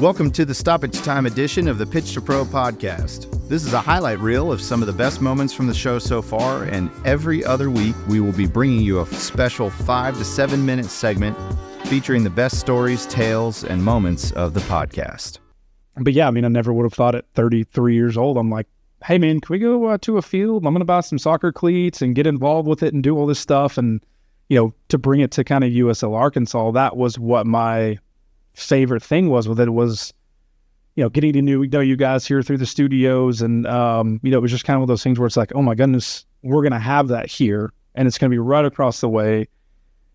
Welcome to the Stoppage Time edition of the Pitch to Pro podcast. This is a highlight reel of some of the best moments from the show so far, and every other week we will be bringing you a special 5 to 7 minute segment featuring the best stories, tales, and moments of the podcast. But yeah, I mean, I never would have thought at 33 years old, I'm like, hey man, can we go to a field? I'm going to buy some soccer cleats and get involved with it and do all this stuff. And, you know, to bring it to kind of USL Arkansas, that was what my favorite thing was with it. Was, you know, getting to know you guys here through the studios. And, you know, it was just kind of one of those things where it's like, oh my goodness, we're going to have that here. And it's going to be right across the way.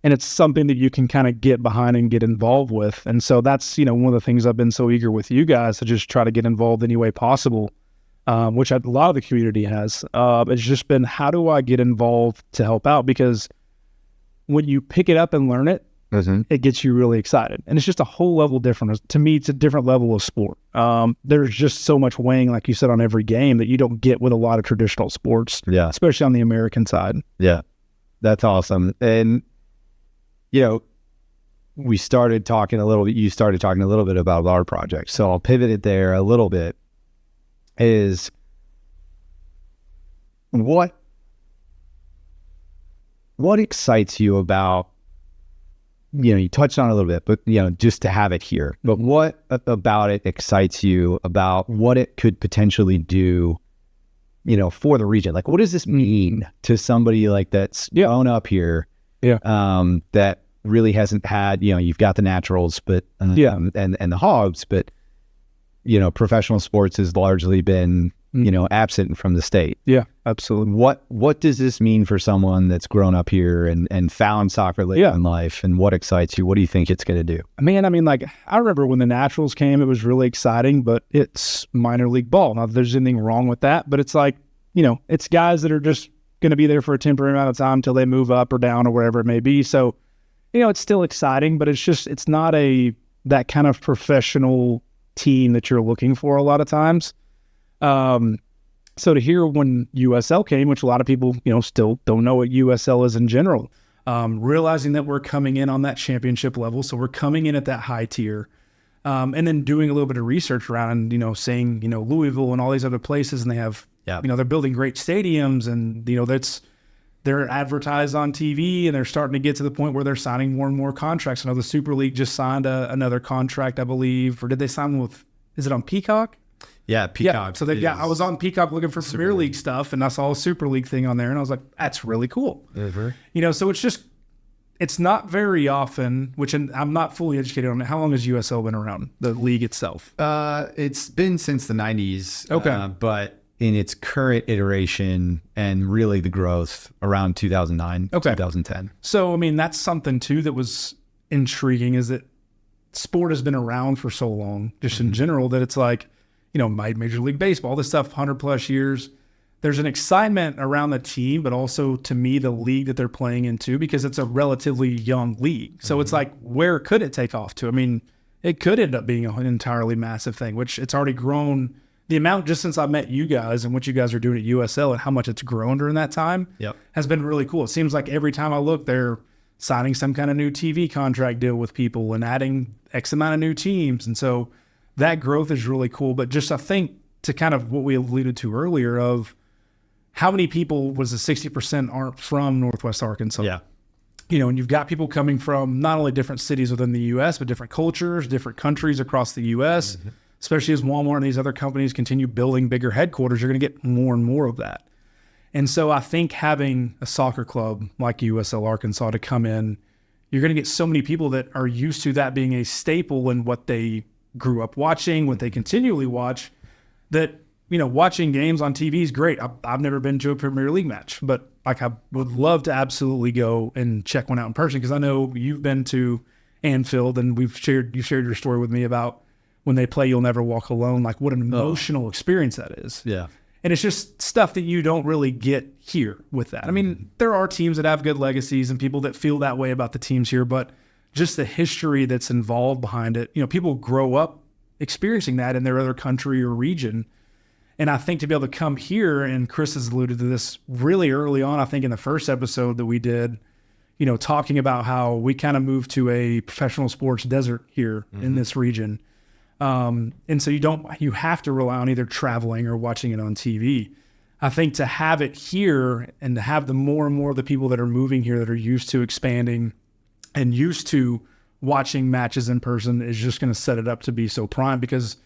And it's something that you can kind of get behind and get involved with. And so that's, you know, one of the things I've been so eager with you guys to just try to get involved any way possible, which a lot of the community has. It's just been, how do I get involved to help out? Because when you pick it up and learn it, it gets you really excited. And it's just a whole level different. To me, it's a different level of sport. There's just so much weighing, like you said, on every game that you don't get with a lot of traditional sports, especially on the American side. Yeah, that's awesome. And you know, you started talking a little bit about our project. So I'll pivot it there a little bit. Is what excites you about, you know, you touched on it a little bit, but, you know, just to have it here. But what about it excites you about what it could potentially do, you know, for the region? Like, what does this mean to somebody like that's grown up here? That really hasn't had, you know, you've got the naturals, but and the hogs, but, you know, professional sports has largely been, you know, absent from the state. Yeah, absolutely. What does this mean for someone that's grown up here and found soccer late in life, and what excites you? What do you think it's going to do? Man, I mean, like, I remember when the naturals came, it was really exciting, but it's minor league ball. Not that there's anything wrong with that, but it's like, you know, it's guys that are just going to be there for a temporary amount of time until they move up or down or wherever it may be. So, you know, it's still exciting, but it's not that kind of professional team that you're looking for a lot of times. So to hear when USL came, which a lot of people, you know, still don't know what USL is in general, realizing that we're coming in on that championship level. So we're coming in at that high tier. And then doing a little bit of research around, you know, saying, you know, Louisville and all these other places, and they have, you know, they're building great stadiums, and, you know, they're advertised on TV, and they're starting to get to the point where they're signing more and more contracts. I know the Super League just signed another contract, I believe, or did they sign with, is it on Peacock? Yeah, Peacock. Yeah. So I was on Peacock looking for Premier League stuff, and I saw a Super League thing on there, and I was like, that's really cool. You know, so it's not very often, which I'm not fully educated on it. How long has USL been around, the league itself? It's been since the 90s. Okay. But in its current iteration and really the growth around 2009, 2010. So, I mean, that's something too that was intriguing, is that sport has been around for so long, just in general, that it's like, you know, Major League Baseball, this stuff, 100 plus years. There's an excitement around the team, but also, to me, the league that they're playing into, because it's a relatively young league. So it's like, where could it take off to? I mean, it could end up being an entirely massive thing, which it's already grown. The amount, just since I met you guys and what you guys are doing at USL and how much it's grown during that time has been really cool. It seems like every time I look, they're signing some kind of new TV contract deal with people and adding X amount of new teams. And so that growth is really cool. But just, I think, to kind of what we alluded to earlier of how many people was the 60% aren't from Northwest Arkansas? Yeah. You know, and you've got people coming from not only different cities within the U.S., but different cultures, different countries across the U.S., especially as Walmart and these other companies continue building bigger headquarters, you're going to get more and more of that. And so I think having a soccer club like USL Arkansas to come in, you're going to get so many people that are used to that being a staple in what they grew up watching, what they continually watch, that, you know, watching games on TV is great. I've never been to a Premier League match, but like, I would love to absolutely go and check one out in person, because I know you've been to Anfield, and you shared your story with me about when they play You'll Never Walk Alone, like what an emotional experience that is. Yeah. And it's just stuff that you don't really get here with that. I mean, there are teams that have good legacies and people that feel that way about the teams here, but just the history that's involved behind it, you know, people grow up experiencing that in their other country or region. And I think to be able to come here, and Chris has alluded to this really early on, I think in the first episode that we did, you know, talking about how we kind of moved to a professional sports desert here in this region. And so you have to rely on either traveling or watching it on TV. I think to have it here and to have the more and more of the people that are moving here that are used to expanding and used to watching matches in person is just going to set it up to be so prime, because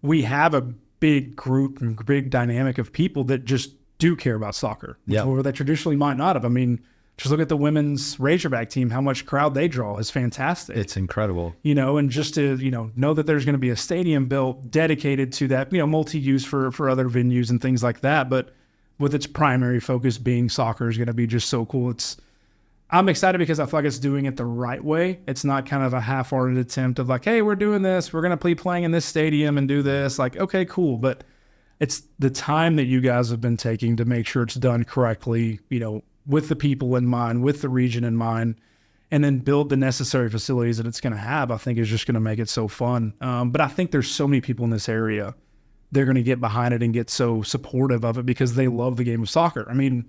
we have a big group and big dynamic of people that just do care about soccer, or that traditionally might not have. I mean, just look at the women's Razorback team, how much crowd they draw is fantastic. It's incredible. And just to, know that there's going to be a stadium built dedicated to that, multi-use for other venues and things like that. But with its primary focus being soccer is going to be just so cool. I'm excited because I feel like it's doing it the right way. It's not kind of a half-hearted attempt of like, hey, we're doing this. We're going to be playing in this stadium and do this. Like, okay, cool. But it's the time that you guys have been taking to make sure it's done correctly, with the people in mind, with the region in mind, and then build the necessary facilities that it's going to have, I think is just going to make it so fun. But I think there's so many people in this area, they're going to get behind it and get so supportive of it because they love the game of soccer. I mean,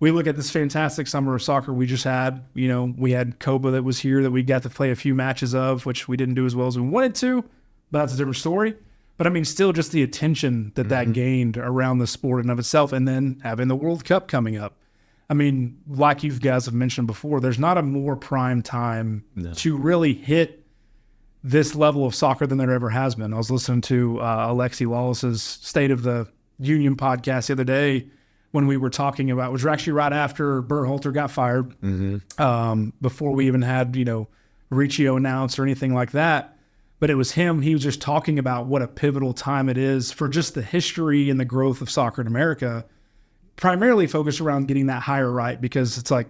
we look at this fantastic summer of soccer we just had. We had Koba that was here that we got to play a few matches of, which we didn't do as well as we wanted to, but that's a different story. But I mean, still just the attention that gained around the sport in of itself, and then having the World Cup coming up. I mean, like you guys have mentioned before, there's not a more prime time to really hit this level of soccer than there ever has been. I was listening to Alexi Lawless's State of the Union podcast the other day when we were talking about, which was actually right after Berhalter got fired, before we even had, Riccio announced or anything like that. But it was him. He was just talking about what a pivotal time it is for just the history and the growth of soccer in America, primarily focused around getting that higher right, because it's like,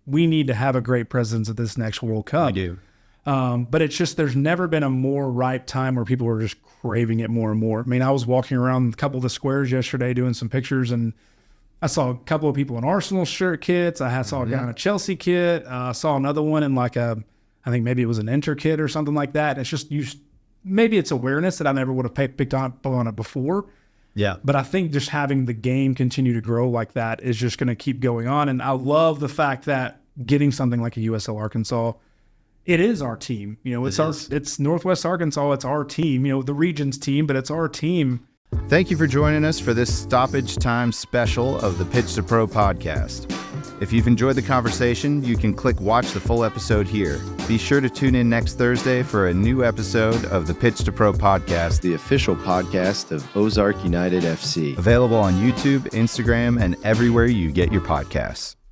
we need to have a great presence at this next World Cup. We do. But it's just, there's never been a more ripe time where people are just craving it more and more. I mean, I was walking around a couple of the squares yesterday doing some pictures, and I saw a couple of people in Arsenal shirt kits. I saw a guy in a Chelsea kit. I saw another one in like I think maybe it was an Inter kit or something like that. And it's just, maybe it's awareness that I never would have picked up on it before. Yeah. But I think just having the game continue to grow like that is just going to keep going on. And I love the fact that getting something like a USL Arkansas, it is our team. It's Northwest Arkansas. It's our team, the region's team, but it's our team. Thank you for joining us for this Stoppage Time special of the Pitch to Pro podcast. If you've enjoyed the conversation, you can click watch the full episode here. Be sure to tune in next Thursday for a new episode of the Pitch to Pro podcast, the official podcast of Ozark United FC. available on YouTube, Instagram, and everywhere you get your podcasts.